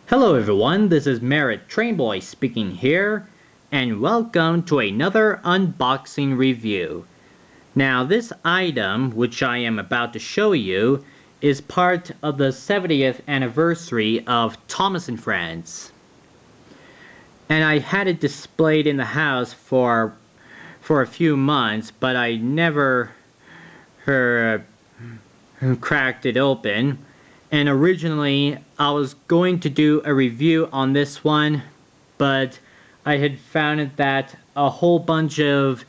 Hello everyone, this is Merritt Trainboy speaking here, and welcome to another unboxing review. Now this item, which I am about to show you, is part of the 70th anniversary of Thomas & Friends. And I had it displayed in the house for a few months, but I never cracked it open. And originally I was going to do a review on this one, but I had found that a whole bunch of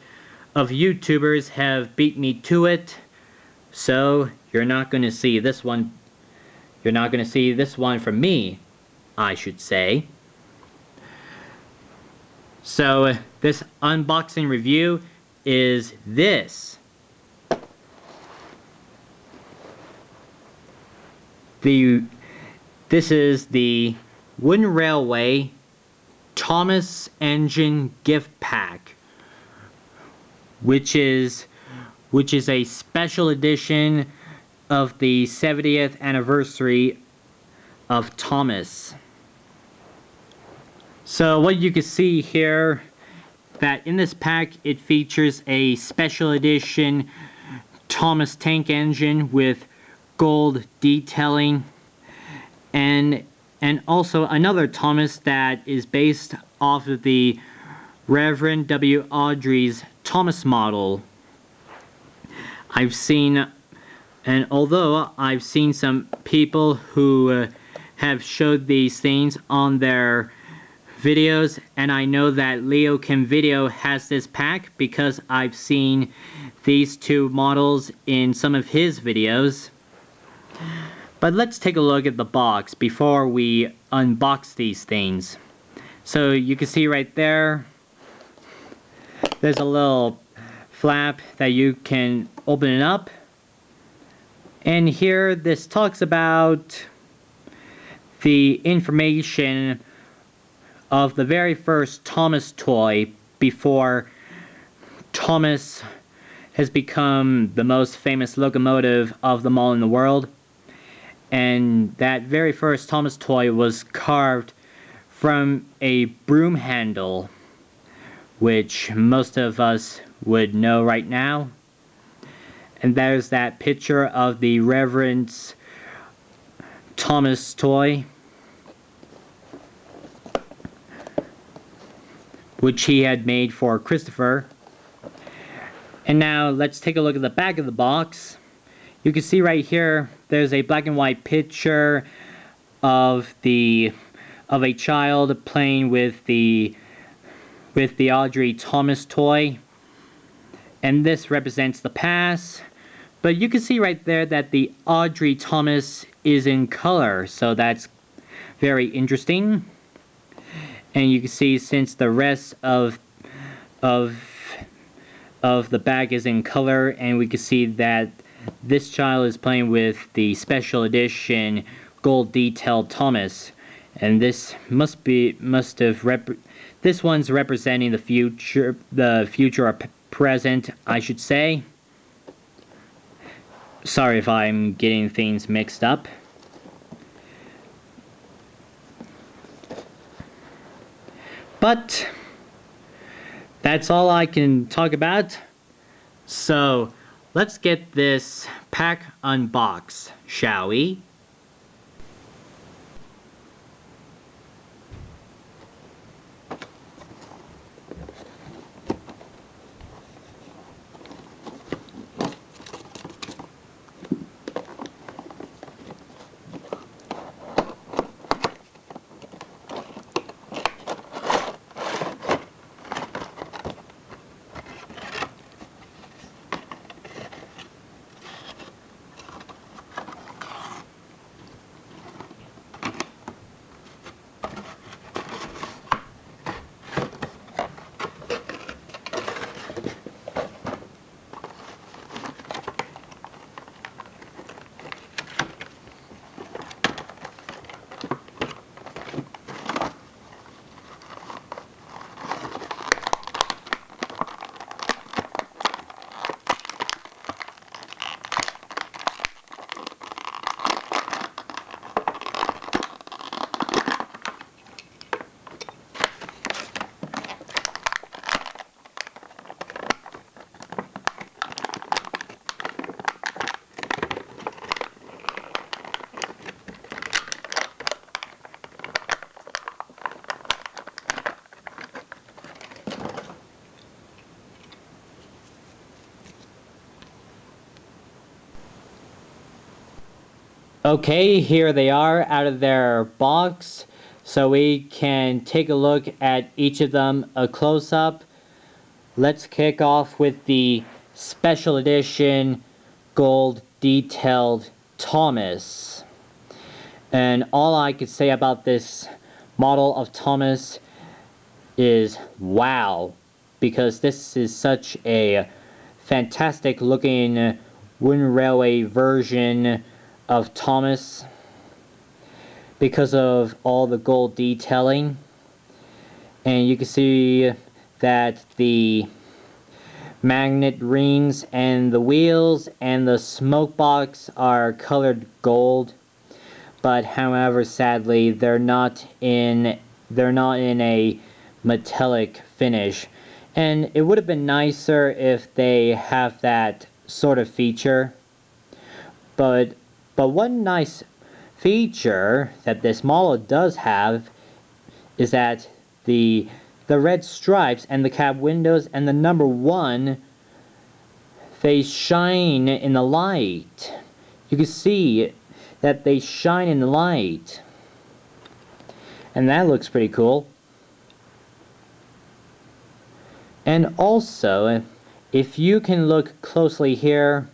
YouTubers have beat me to it, so you're not going to see this one. You're not going to see this one from me, I should say. So this unboxing review is this. This is the Wooden Railway Thomas Engine Gift Pack, which is a special edition of the 70th anniversary of Thomas. So what you can see here, that in this pack it features a special edition Thomas tank engine with gold detailing, and also another Thomas that is based off of the Reverend W. Awdry's Thomas model. Although I've seen some people who have showed these things on their videos, and I know that Leo Kim Video has this pack because I've seen these two models in some of his videos. But let's take a look at the box before we unbox these things. So you can see right there, there's a little flap that you can open it up. And here this talks about the information of the very first Thomas toy before Thomas has become the most famous locomotive of them all in the world. And that very first Thomas toy was carved from a broom handle, which most of us would know right now. And there's that picture of the Reverend's Thomas toy, which he had made for Christopher. And now let's take a look at the back of the box. You can see right here there's a black and white picture of a child playing with the Awdry Thomas toy, and this represents the past. But you can see right there that the Awdry Thomas is in color, so that's very interesting. And you can see since the rest of the bag is in color, and we can see that this child is playing with the special edition gold detailed Thomas, and this this one's representing the future or present, I should say. Sorry if I'm getting things mixed up. But that's all I can talk about. So let's get this pack unboxed, shall we? Okay, here they are out of their box, so we can take a look at each of them a close-up. Let's kick off with the special edition gold detailed Thomas. And all I could say about this model of Thomas is wow, because this is such a fantastic looking wooden railway version of Thomas because of all the gold detailing. And you can see that the magnet rings and the wheels and the smoke box are colored gold, but however, sadly, they're not in a metallic finish. And it would have been nicer if they have that sort of feature. But one nice feature that this model does have is that the red stripes and the cab windows and the number 1, they shine in the light. You can see that they shine in the light, and that looks pretty cool. And also, if you can look closely here,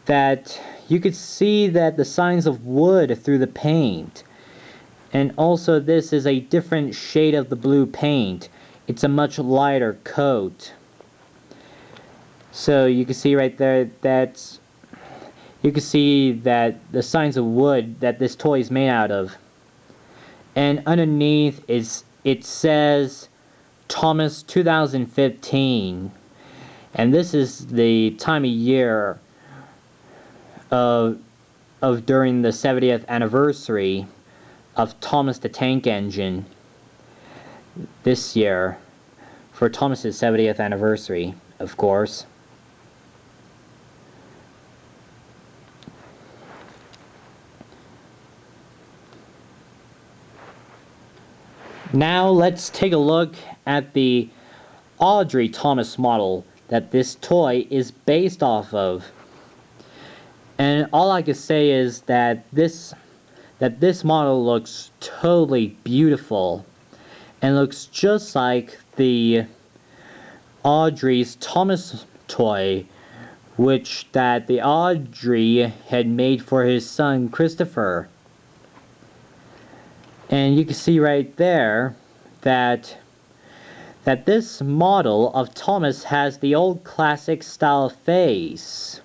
that you could see that the signs of wood through the paint. And also, this is a different shade of the blue paint. It's a much lighter coat. So you can see right there that you can see that the signs of wood that this toy is made out of. And underneath it says Thomas 2015. And this is the time of year of during the 70th anniversary of Thomas the Tank Engine this year, for Thomas's 70th anniversary, of course. Now let's take a look at the Audrey Thomas model that this toy is based off of. And all I can say is that this model looks totally beautiful and looks just like the Audrey's Thomas toy, which that the Audrey had made for his son Christopher. And you can see right there that this model of Thomas has the old classic style face,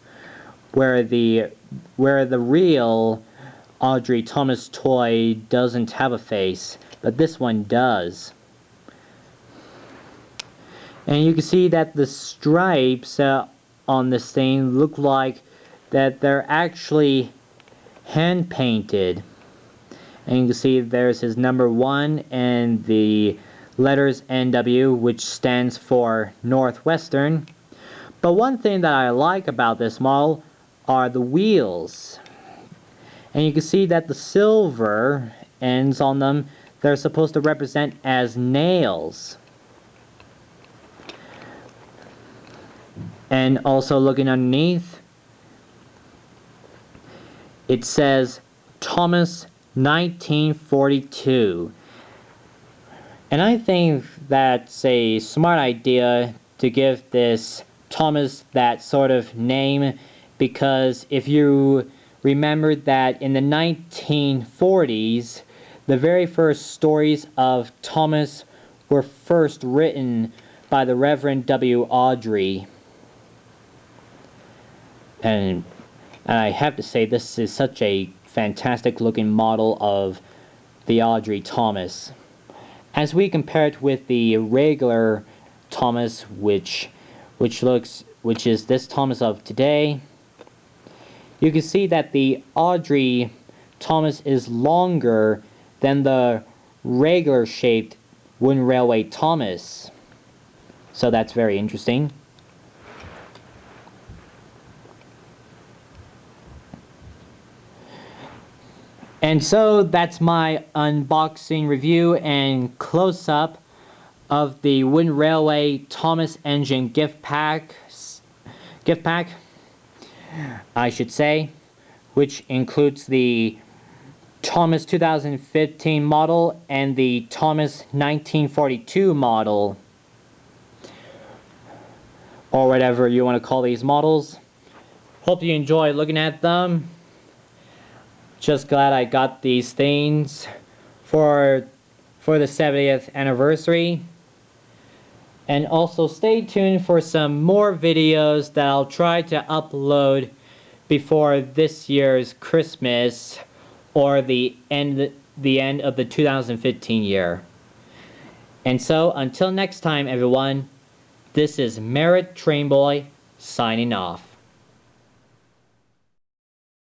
where the real Audrey Thomas toy doesn't have a face, but this one does. And you can see that the stripes on this thing look like that they're actually hand painted. And you can see there's his number 1 and the letters NW, which stands for Northwestern. But one thing that I like about this model are the wheels. And you can see that the silver ends on them, they're supposed to represent as nails. And also looking underneath, it says Thomas 1942. And I think that's a smart idea to give this Thomas that sort of name, because if you remember that in the 1940s, the very first stories of Thomas were first written by the Reverend W. Audrey. And I have to say, this is such a fantastic looking model of the Audrey Thomas. As we compare it with the regular Thomas, which is this Thomas of today, you can see that the Audrey Thomas is longer than the regular shaped wooden railway Thomas. So that's very interesting. And so that's my unboxing review and close-up of the Wooden Railway Thomas Engine gift pack, I should say, which includes the Thomas 2015 model and the Thomas 1942 model, or whatever you want to call these models. Hope you enjoy looking at them. Just glad I got these things for the 70th anniversary. And also stay tuned for some more videos that I'll try to upload before this year's Christmas or the end of the 2015 year. And so until next time, everyone, this is Merritt Trainboy signing off.